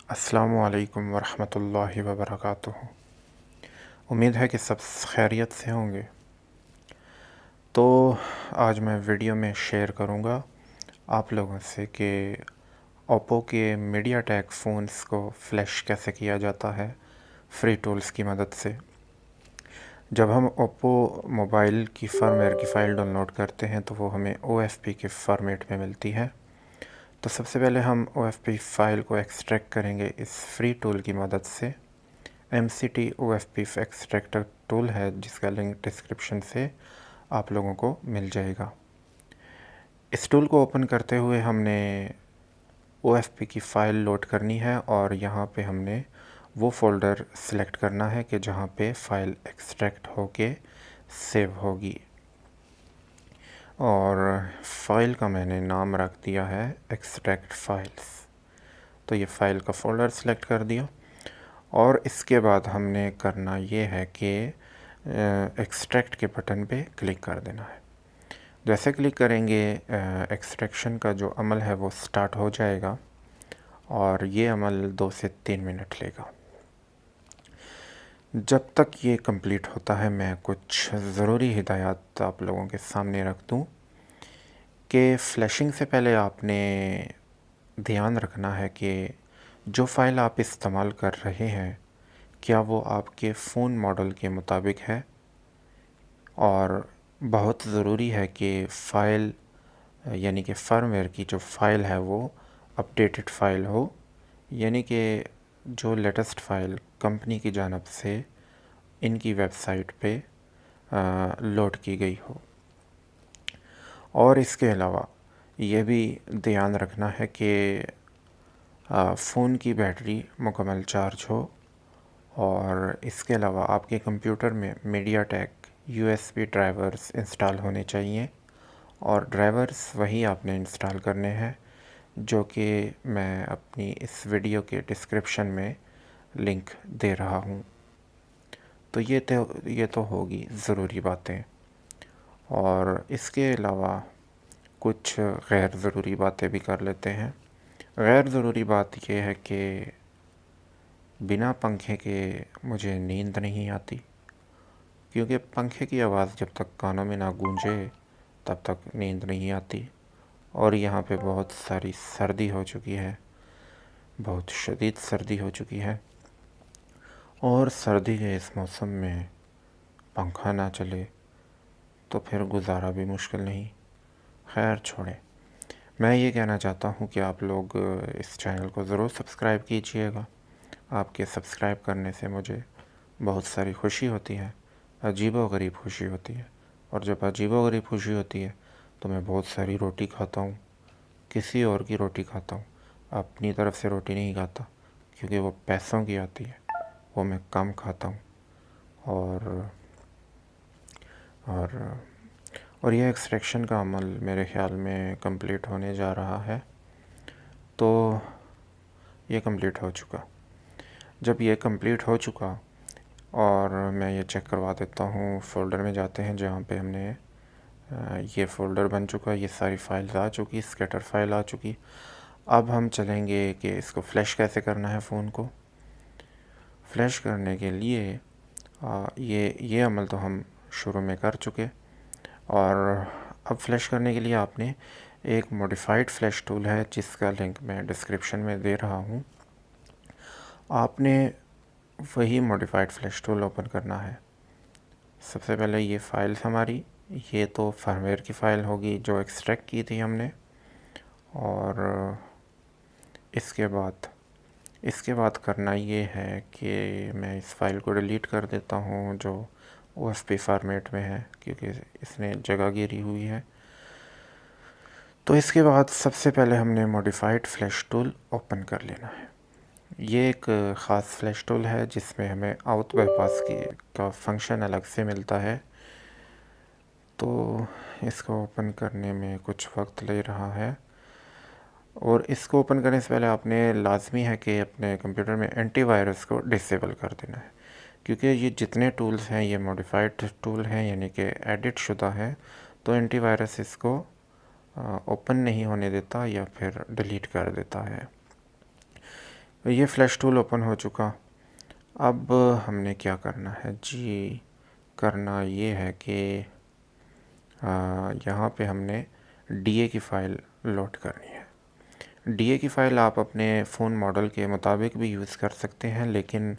अस्सलामुअलैकुम वरहमतुल्लाहि वबरकातुहू। उम्मीद है कि सब खैरियत से होंगे। तो आज मैं वीडियो में शेयर करूंगा आप लोगों से कि ओप्पो के मीडियाटेक फ़ोन्स को फ्लैश कैसे किया जाता है फ्री टूल्स की मदद से। जब हम ओप्पो मोबाइल की फर्मवेयर की फ़ाइल डाउनलोड करते हैं तो वो हमें OFP के फॉर्मेट में मिलती है। तो सबसे पहले हम OFP फ़ाइल को एक्सट्रैक्ट करेंगे इस फ्री टूल की मदद से। MCT OFP एक्सट्रैक्टर टूल है जिसका लिंक डिस्क्रिप्शन से आप लोगों को मिल जाएगा। इस टूल को ओपन करते हुए हमने OFP की फ़ाइल लोड करनी है और यहाँ पे हमने वो फ़ोल्डर सेलेक्ट करना है कि जहाँ पे फ़ाइल एक्सट्रैक्ट होके सेव होगी। और फ़ाइल का मैंने नाम रख दिया है एक्सट्रैक्ट फाइल्स। तो ये फ़ाइल का फ़ोल्डर सेलेक्ट कर दिया और इसके बाद हमने करना ये है कि एक्सट्रैक्ट के बटन पे क्लिक कर देना है। जैसे क्लिक करेंगे एक्सट्रैक्शन का जो अमल है वो स्टार्ट हो जाएगा और ये अमल 2 से 3 मिनट लेगा। जब तक ये कंप्लीट होता है मैं कुछ ज़रूरी हिदायत आप लोगों के सामने रख दूँ कि फ़्लैशिंग से पहले आपने ध्यान रखना है कि जो फ़ाइल आप इस्तेमाल कर रहे हैं क्या वो आपके फ़ोन मॉडल के मुताबिक है। और बहुत ज़रूरी है कि फ़ाइल यानी कि फर्मवेयर की जो फ़ाइल है वो अपडेटेड फ़ाइल हो, यानी कि जो लेटेस्ट फ़ाइल कंपनी की जानिब से इनकी वेबसाइट पे लोड की गई हो। और इसके अलावा ये भी ध्यान रखना है कि फ़ोन की बैटरी मुकम्मल चार्ज हो और इसके अलावा आपके कंप्यूटर में मीडियाटेक USB ड्राइवर्स इंस्टॉल होने चाहिए और ड्राइवर्स वही आपने इंस्टॉल करने हैं जो कि मैं अपनी इस वीडियो के डिस्क्रिप्शन में लिंक दे रहा हूँ। तो ये तो होगी ज़रूरी बातें। और इसके अलावा कुछ गैर ज़रूरी बातें भी कर लेते हैं। गैर ज़रूरी बात यह है कि बिना पंखे के मुझे नींद नहीं आती, क्योंकि पंखे की आवाज़ जब तक कानों में ना गूंजे तब तक नींद नहीं आती। और यहाँ पे बहुत सारी सर्दी हो चुकी है, बहुत शदीद सर्दी हो चुकी है और सर्दी के इस मौसम में पंखा ना चले तो फिर गुजारा भी मुश्किल नहीं। खैर छोड़े, मैं ये कहना चाहता हूँ कि आप लोग इस चैनल को ज़रूर सब्सक्राइब कीजिएगा। आपके सब्सक्राइब करने से मुझे बहुत सारी खुशी होती है, अजीबो-गरीब खुशी होती है। और जब अजीबो-गरीब खुशी होती है तो मैं बहुत सारी रोटी खाता हूँ, किसी और की रोटी खाता हूँ, अपनी तरफ से रोटी नहीं खाता, क्योंकि वो पैसों की आती है, वो मैं कम खाता हूँ। और और और यह एक्सट्रैक्शन का अमल मेरे ख़्याल में कंप्लीट होने जा रहा है। तो ये कंप्लीट हो चुका। जब ये कंप्लीट हो चुका और मैं ये चेक करवा देता हूँ, फ़ोल्डर में जाते हैं जहाँ पे हमने ये फ़ोल्डर बन चुका, ये सारी फ़ाइल्स आ चुकी, स्कैटर फ़ाइल आ चुकी। अब हम चलेंगे कि इसको फ़्लैश कैसे करना है फ़ोन को। फ़्लैश करने के लिए ये अमल तो हम शुरू में कर चुके और अब फ़्लैश करने के लिए आपने एक मॉडिफाइड फ़्लैश टूल है जिसका लिंक मैं डिस्क्रिप्शन में दे रहा हूँ। आपने वही मॉडिफाइड फ़्लैश टूल ओपन करना है। सबसे पहले ये फ़ाइल्स हमारी, ये तो फर्मवेयर की फ़ाइल होगी जो एक्सट्रैक्ट की थी हमने। और इसके बाद करना ये है कि मैं इस फ़ाइल को डिलीट कर देता हूँ जो OFP फॉर्मेट में है, क्योंकि इसने जगह घेरी हुई है। तो इसके बाद सबसे पहले हमने मॉडिफाइड फ़्लैश टूल ओपन कर लेना है। ये एक ख़ास फ़्लैश टूल है जिसमें हमें आउट बाईपास का फंक्शन अलग से मिलता है। तो इसको ओपन करने में कुछ वक्त ले रहा है और इसको ओपन करने से पहले आपने लाजमी है कि अपने कंप्यूटर में एंटीवायरस को डिसेबल कर देना है, क्योंकि ये जितने टूल्स हैं ये मॉडिफाइड टूल हैं, यानी कि एडिट शुदा है। तो एंटीवायरस इसको ओपन नहीं होने देता या फिर डिलीट कर देता है। ये फ्लैश टूल ओपन हो चुका। अब हमने क्या करना है जी, करना ये है कि यहाँ पे हमने डीए की फ़ाइल लोड करनी है। डीए की फ़ाइल आप अपने फ़ोन मॉडल के मुताबिक भी यूज़ कर सकते हैं, लेकिन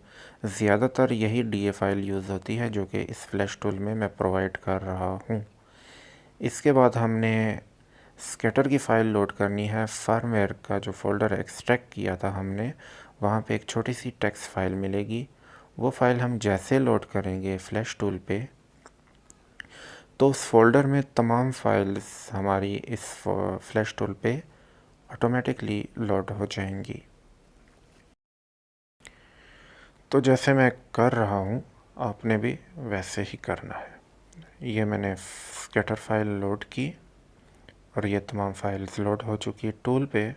ज़्यादातर यही डीए फ़ाइल यूज़ होती है जो कि इस फ्लैश टूल में मैं प्रोवाइड कर रहा हूँ। इसके बाद हमने स्केटर की फ़ाइल लोड करनी है। फर्मवेयर का जो फ़ोल्डर एक्सट्रैक्ट किया था हमने, वहाँ पे एक छोटी सी टेक्स्ट फ़ाइल मिलेगी। वो फ़ाइल हम जैसे लोड करेंगे फ्लैश टूल पे, तो उस फोल्डर में तमाम फाइल्स हमारी इस फ्लैश टूल पे ऑटोमेटिकली लोड हो जाएंगी। तो जैसे मैं कर रहा हूँ, आपने भी वैसे ही करना है। ये मैंने स्कैटर फाइल लोड की और ये तमाम फाइल्स लोड हो चुकी है टूल पे।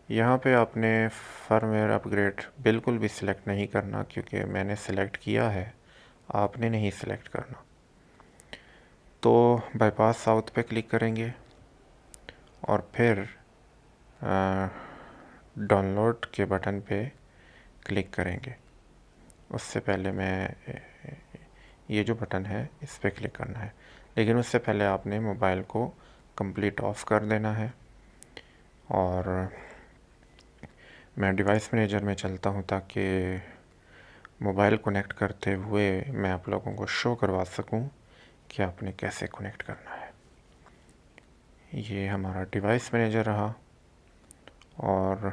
यहाँ पे आपने फर्मवेयर अपग्रेड बिल्कुल भी सिलेक्ट नहीं करना, क्योंकि मैंने सिलेक्ट किया है, आपने नहीं सिलेक्ट करना। तो बाईपास साउथ पे क्लिक करेंगे और फिर डाउनलोड के बटन पे क्लिक करेंगे। उससे पहले मैं ये जो बटन है इस पर क्लिक करना है, लेकिन उससे पहले आपने मोबाइल को कंप्लीट ऑफ कर देना है। और मैं डिवाइस मैनेजर में चलता हूँ ताकि मोबाइल कनेक्ट करते हुए मैं आप लोगों को शो करवा सकूँ कि आपने कैसे कनेक्ट करना है। ये हमारा डिवाइस मैनेजर रहा और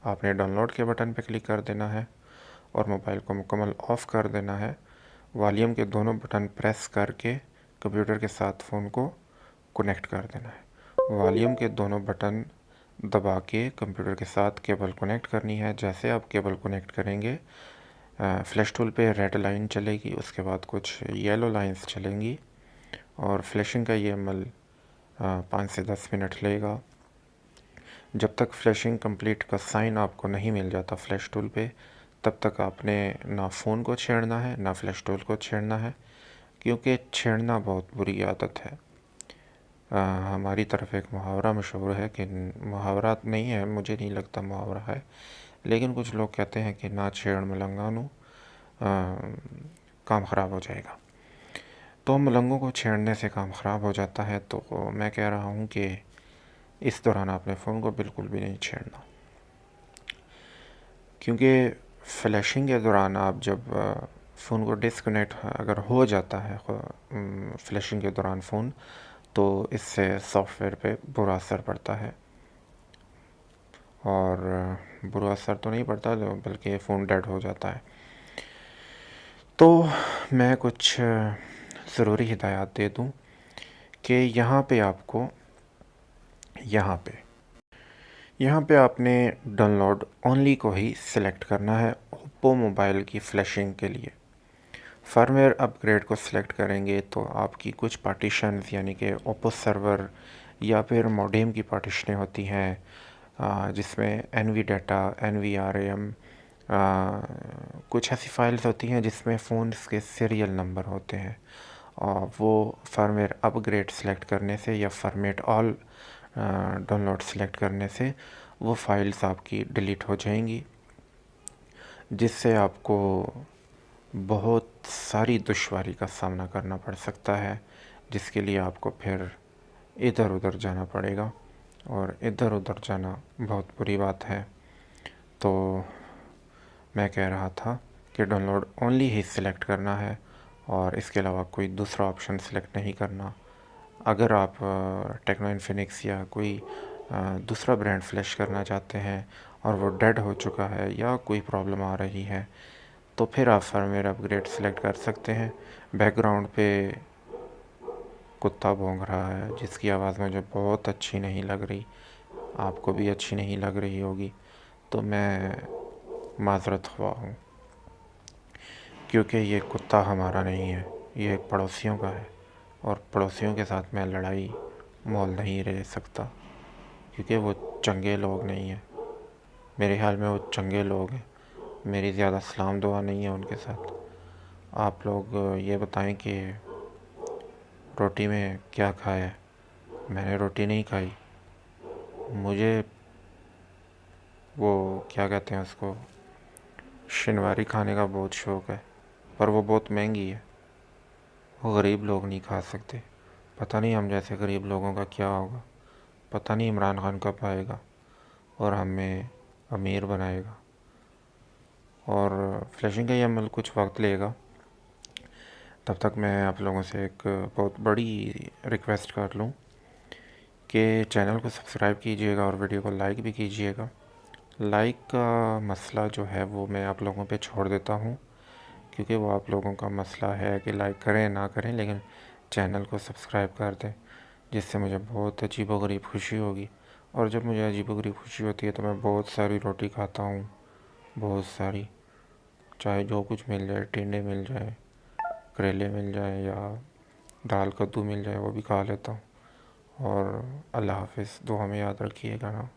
आपने डाउनलोड के बटन पर क्लिक कर देना है और मोबाइल को मुकम्मल ऑफ़ कर देना है। वॉल्यूम के दोनों बटन प्रेस करके कंप्यूटर के साथ फ़ोन को कनेक्ट कर देना है। वॉल्यूम के दोनों बटन दबा के कंप्यूटर के साथ केबल कनेक्ट करनी है। जैसे आप केबल कनेक्ट करेंगे, फ्लैश टूल पे रेड लाइन चलेगी, उसके बाद कुछ येलो लाइंस चलेंगी और फ्लैशिंग का ये अमल 5 से 10 मिनट लेगा। जब तक फ्लैशिंग कंप्लीट का साइन आपको नहीं मिल जाता फ्लैश टूल पे, तब तक आपने ना फ़ोन को छेड़ना है ना फ्लैश टूल को छेड़ना है, क्योंकि छेड़ना बहुत बुरी आदत है। हमारी तरफ एक मुहावरा मशहूर है कि मुहावरा नहीं है, मुझे नहीं लगता मुहावरा है, लेकिन कुछ लोग कहते हैं कि ना छेड़ मलंगानू, काम ख़राब हो जाएगा। तो मलंगों को छेड़ने से काम ख़राब हो जाता है। तो मैं कह रहा हूँ कि इस दौरान आपने फ़ोन को बिल्कुल भी नहीं छेड़ना, क्योंकि फ्लैशिंग के दौरान आप जब फ़ोन को डिस्कनेक्ट अगर हो जाता है फ्लैशिंग के दौरान फ़ोन, तो इससे सॉफ्टवेयर पे बुरा असर पड़ता है। और बुरा असर तो नहीं पड़ता, बल्कि फ़ोन डेड हो जाता है। तो मैं कुछ ज़रूरी हिदायत दे दूँ कि यहाँ पे आपको यहाँ पे आपने डाउनलोड ओनली को ही सिलेक्ट करना है ओप्पो मोबाइल की फ्लैशिंग के लिए। फर्मवेयर अपग्रेड को सिलेक्ट करेंगे तो आपकी कुछ पार्टीशंस, यानी कि ओप्पो सर्वर या फिर मॉडेम की पार्टीशनें होती हैं, जिसमें एनवी डाटा, एनवी आरएम, कुछ ऐसी फाइल्स होती हैं जिसमें फ़ोन्स के सीरियल नंबर होते हैं। और वो फर्मवेयर अपग्रेड सेलेक्ट करने से या फॉर्मेट ऑल डाउनलोड सेलेक्ट करने से वो फाइल्स आपकी डिलीट हो जाएंगी, जिससे आपको बहुत सारी दुश्वारी का सामना करना पड़ सकता है, जिसके लिए आपको फिर इधर उधर जाना पड़ेगा और इधर उधर जाना बहुत बुरी बात है। तो मैं कह रहा था कि डाउनलोड ओनली ही सिलेक्ट करना है और इसके अलावा कोई दूसरा ऑप्शन सेलेक्ट नहीं करना। अगर आप टेक्नो इन्फिनिक्स या कोई दूसरा ब्रांड फ्लैश करना चाहते हैं और वो डेड हो चुका है या कोई प्रॉब्लम आ रही है, तो फिर आप फर्मवेयर अपग्रेड सेलेक्ट कर सकते हैं। बैकग्राउंड पे कुत्ता भौंक रहा है जिसकी आवाज़ मुझे बहुत अच्छी नहीं लग रही, आपको भी अच्छी नहीं लग रही होगी, तो मैं माज़रत ख्वाह हूँ, क्योंकि ये कुत्ता हमारा नहीं है, ये एक पड़ोसियों का है और पड़ोसियों के साथ मैं लड़ाई मोल नहीं रह सकता, क्योंकि वो चंगे लोग नहीं हैं। मेरे ख्याल में वो चंगे लोग हैं, मेरी ज़्यादा सलाम दुआ नहीं है उनके साथ। आप लोग ये बताएं कि रोटी में क्या खाया है? मैंने रोटी नहीं खाई, मुझे वो क्या कहते हैं उसको, शनिवारी खाने का बहुत शौक़ है, पर वो बहुत महंगी है, वो गरीब लोग नहीं खा सकते। पता नहीं हम जैसे गरीब लोगों का क्या होगा। पता नहीं इमरान खान कब आएगा और हमें अमीर बनाएगा। और फ्लैशिंग का ये अमल कुछ वक्त लेगा। तब तक मैं आप लोगों से एक बहुत बड़ी रिक्वेस्ट कर लूँ कि चैनल को सब्सक्राइब कीजिएगा और वीडियो को लाइक भी कीजिएगा। लाइक का मसला जो है वो मैं आप लोगों पे छोड़ देता हूँ, क्योंकि वो आप लोगों का मसला है कि लाइक करें ना करें, लेकिन चैनल को सब्सक्राइब कर दें, जिससे मुझे बहुत अजीबोगरीब खुशी होगी। और जब मुझे अजीबोगरीब खुशी होती है तो मैं बहुत सारी रोटी खाता हूँ, बहुत सारी, चाहे जो कुछ मिल जाए, टिंडे मिल जाए, करेले मिल जाए या दाल कद्दू मिल जाए, वो भी खा लेता हूँ। और अल्लाह हाफ़िज़, दुआ में याद रखिएगा ना।